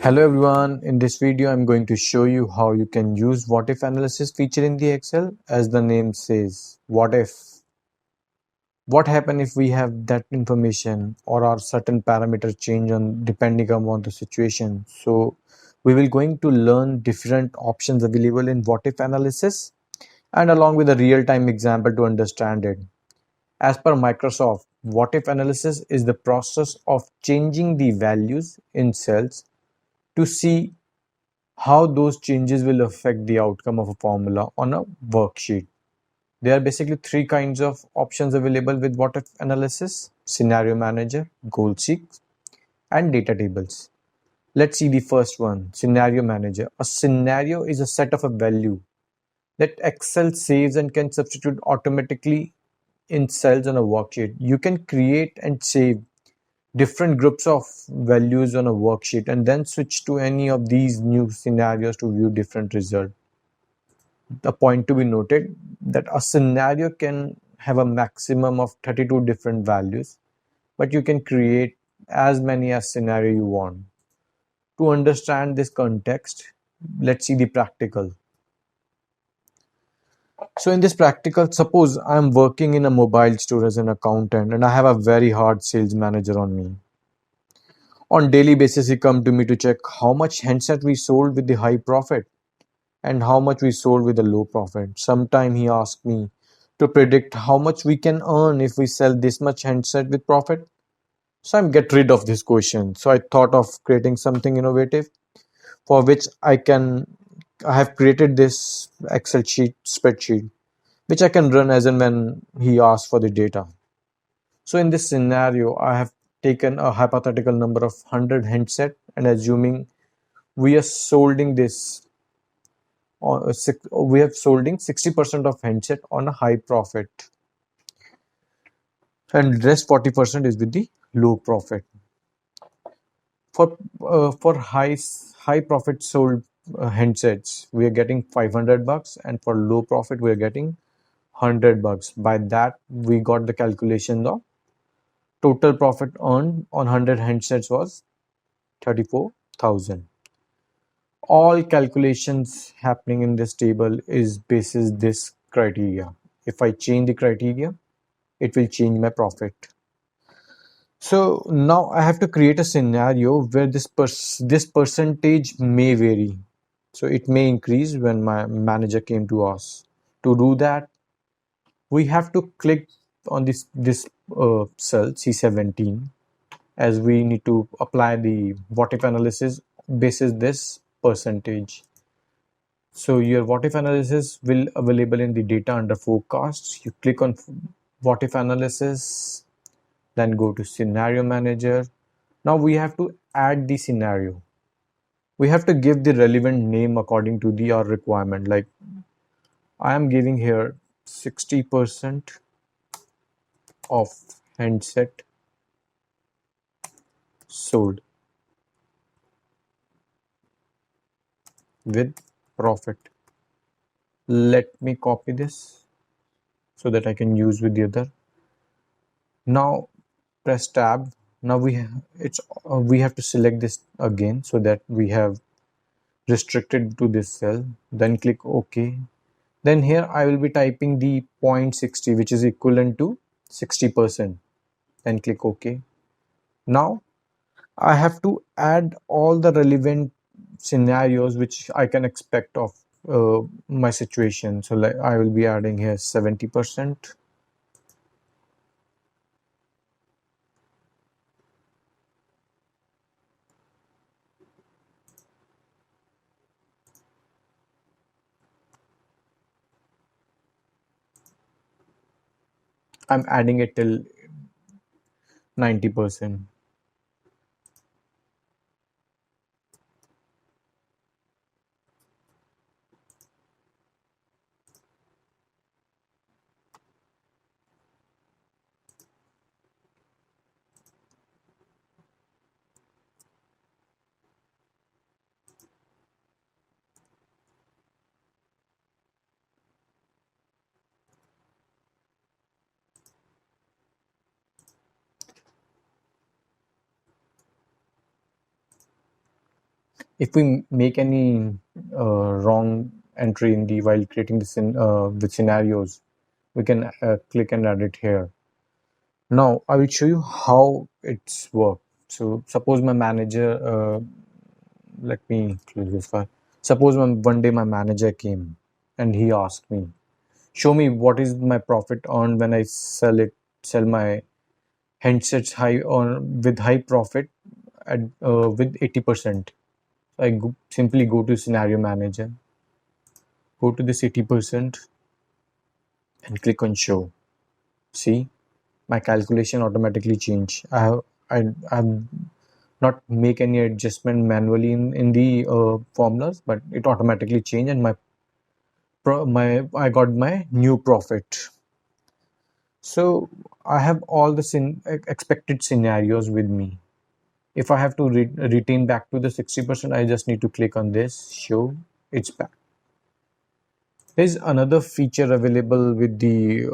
Hello everyone, in this video I'm going to show you how you can use what if analysis feature in the Excel. As the name says, what if. What happen if we have that information or our certain parameter change on depending upon the situation. So we will going to learn different options available in what if analysis and along with a real-time example to understand it. As per Microsoft, what if analysis is the process of changing the values in cells to see how those changes will affect the outcome of a formula on a worksheet. There are basically three kinds of options available with what if analysis: scenario manager, goal seek, and data tables. Let's see the first one, scenario manager. A scenario is a set of a value that Excel saves and can substitute automatically in cells on a worksheet. You can create and save different groups of values on a worksheet and then switch to any of these new scenarios to view different results. The point to be noted that a scenario can have a maximum of 32 different values, but you can create as many as scenario you want. To understand this context, let's see the practical. So in this practical, suppose I'm working in a mobile store as an accountant and I have a very hard sales manager on me. On daily basis, he come to me to check how much handset we sold with the high profit and how much we sold with a low profit. Sometime he asked me to predict how much we can earn if we sell this much handset with profit. So I'm get rid of this question. So I thought of creating something innovative for which I have created this Excel sheet spreadsheet which I can run as and when he asks for the data. So in this scenario, I have taken a hypothetical number of 100 handset and assuming we are solding this we have solding 60% of handset on a high profit and rest 40% is with the low profit. For high profit sold handsets, we are getting 500 bucks, and for low profit we are getting 100 bucks. By that we got the calculation of total profit earned on 100 handsets was 34,000. All calculations happening in this table is basis this criteria. If I change the criteria, it will change my profit. So now I have to create a scenario where this percentage may vary. So it may increase when my manager came to us. To do that, we have to click on this cell C17 as we need to apply the what if analysis basis this percentage. So your what if analysis will available in the data under forecasts. You click on what if analysis, then go to scenario manager. Now we have to add the scenario. We have to give the relevant name according to the our requirement. Like I am giving here 60% of handset sold with profit. Let me copy this so that I can use with the other. Now press tab. Now we have to select this again so that we have restricted to this cell. Then click OK. Then here I will be typing the 0.60 which is equivalent to 60%. Then click OK. Now I have to add all the relevant scenarios which I can expect of my situation. So like I will be adding here 70%. I'm adding it till 90%. If we make any wrong entry in the while creating the scenarios, we can click and add it here. Now I will show you how it's work. So suppose my manager, let me close this file. Suppose one day my manager came and he asked me, show me what is my profit earned when I sell my handsets high on with high profit at with 80%. Simply go to scenario manager, go to this 80% and click on show. See, my calculation automatically change. I have not make any adjustment manually in the formulas, but it automatically change and I got my new profit. So I have all the expected scenarios with me. If I have to retain back to the 60%, I just need to click on this show. It's back. There's another feature available with the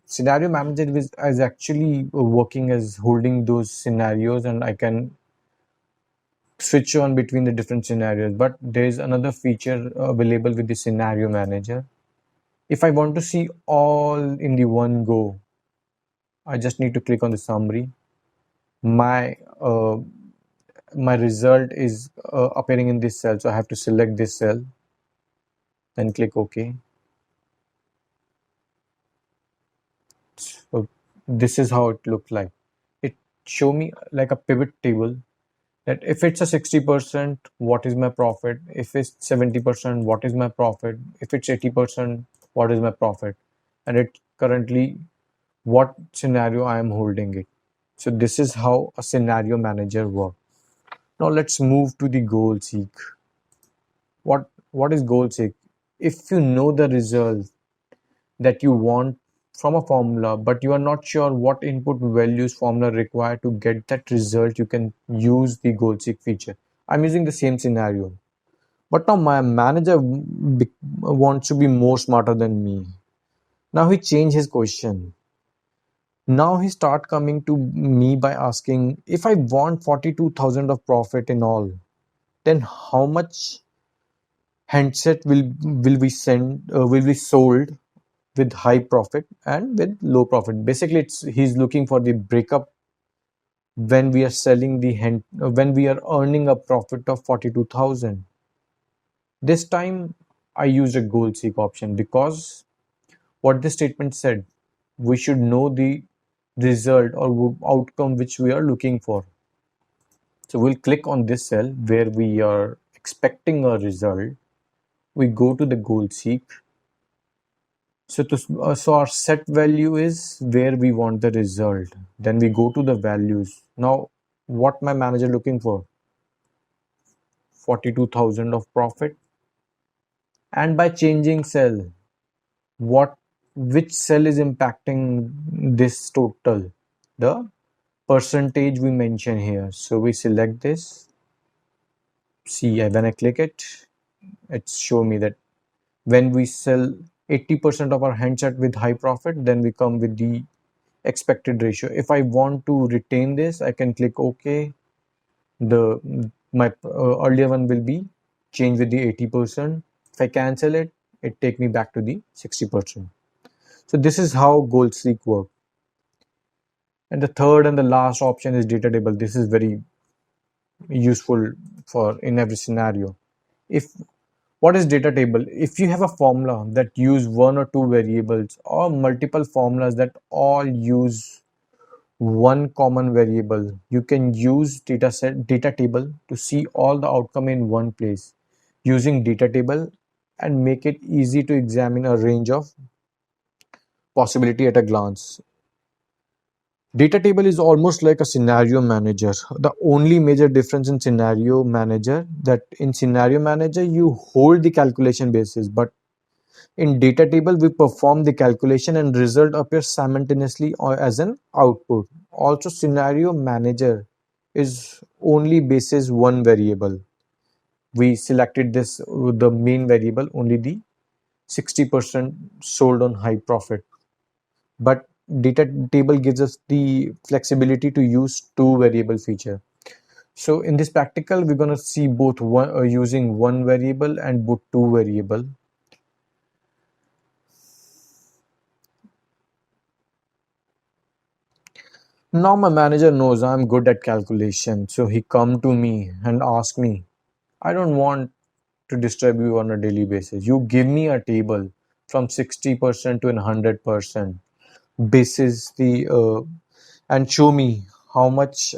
scenario manager, which is actually working as holding those scenarios, and I can switch on between the different scenarios. But there's another feature available with the scenario manager. If I want to see all in the one go, I just need to click on the summary. My my result is appearing in this cell, so I have to select this cell, then click OK. So this is how it looks like. It show me like a pivot table that if it's a 60%, what is my profit? If it's 70%, what is my profit? If it's 80%, what is my profit? And it currently what scenario I am holding it. So this is how a scenario manager works. Now let's move to the goal seek. What is goal seek? If you know the result that you want from a formula, but you are not sure what input values formula require to get that result, you can use the goal seek feature. I'm using the same scenario, but now my manager wants to be more smarter than me. Now he changed his question. Now he start coming to me by asking, if I want 42,000 of profit in all, then how much handset will be sold with high profit and with low profit? Basically, he's looking for the breakup when we are when we are earning a profit of 42,000. This time I used a goal seek option because what this statement said, we should know the result or outcome which we are looking for. So we'll click on this cell where we are expecting a result. We go to the goal seek. So our set value is where we want the result. Then we go to the values. Now, what my manager looking for? 42,000 of profit. And by changing cell, what which cell is impacting this total? The percentage we mention here. So we select this. See, when I click it, it's show me that when we sell 80% of our handset with high profit, then we come with the expected ratio. If I want to retain this, I can click OK. My earlier one will be changed with the 80%. If I cancel it, it take me back to the 60%. So this is how goal seek work. And the third and the last option is data table. This is very useful for in every scenario. If What is data table? If you have a formula that use one or two variables or multiple formulas that all use one common variable, you can use data table to see all the outcome in one place using data table and make it easy to examine a range of possibility at a glance. Data table is almost like a scenario manager. The only major difference in scenario manager that in scenario manager you hold the calculation basis, but in data table we perform the calculation and result appears simultaneously or as an output. Also, scenario manager is only basis one variable. We selected this the main variable, only the 60% sold on high profit, but data table gives us the flexibility to use two variable feature. So in this practical, we're going to see both using one variable and both two variable. Now my manager knows I'm good at calculation, so he come to me and ask me, I don't want to disturb you on a daily basis. You give me a table from 60% to 100% basis the and show me how much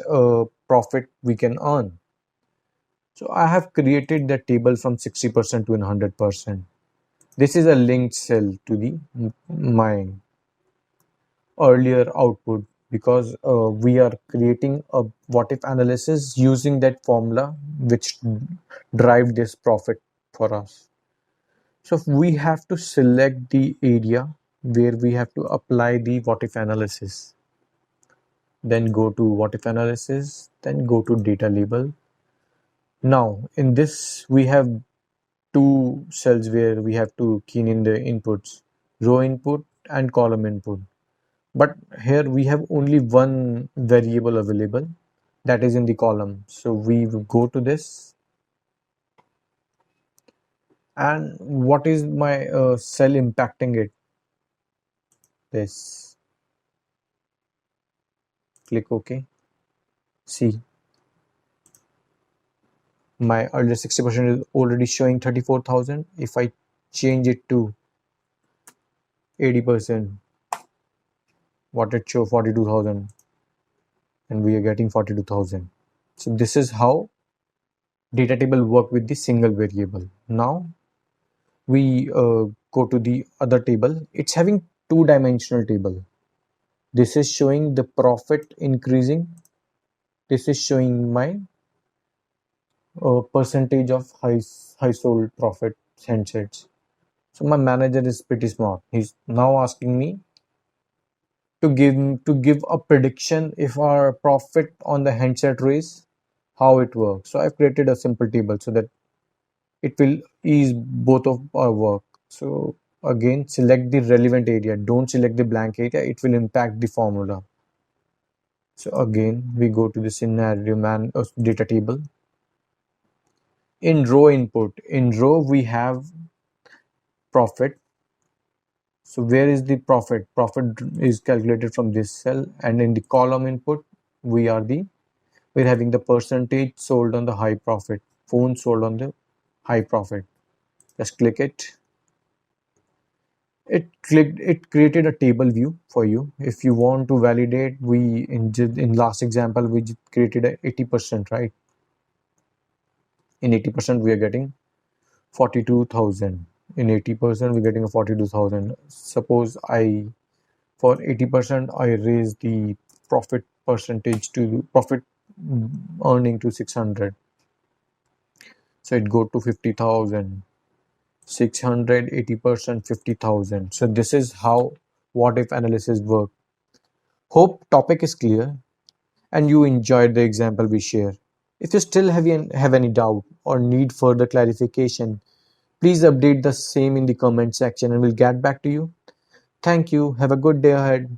profit we can earn. So I have created the table from 60% to 100%. This is a linked cell to the my earlier output because we are creating a what if analysis using that formula which drive this profit for us. So we have to select the area where we have to apply the what if analysis, then go to what if analysis, then go to data label. Now in this we have two cells where we have to key in the inputs, row input and column input. But here we have only one variable available, that is in the column. So we will go to this, and what is my cell impacting it? This. Click OK. See, my earlier 60% is already showing 34,000. If I change it to 80%, what it show 42,000, and we are getting 42,000. So this is how data table work with the single variable. Now we go to the other table. It's having two-dimensional table. This is showing the profit increasing. This is showing my percentage of high sold profit handsets. So my manager is pretty smart. He's now asking me to give a prediction if our profit on the handset raise, how it works. So I've created a simple table so that it will ease both of our work. So again, select the relevant area. Don't select the blank area. It will impact the formula. So again, we go to the scenario data table. In row input, in row we have profit. So where is the profit? Profit is calculated from this cell, and in the column input, we're having the percentage sold on the high profit, phone sold on the high profit. Just click it. It created a table view for you. If you want to validate, we in last example we created a 80%, right? In 80% we are getting 42,000. In 80% we're getting a 42,000. Suppose I for 80% I raise the profit percentage to profit earning to 600. So it go to 50,000. 600, 80%, 50,000. So this is how what if analysis work. Hope topic is clear and you enjoyed the example we share. If you still have any doubt or need further clarification, please update the same in the comment section and we'll get back to you. Thank you. Have a good day ahead.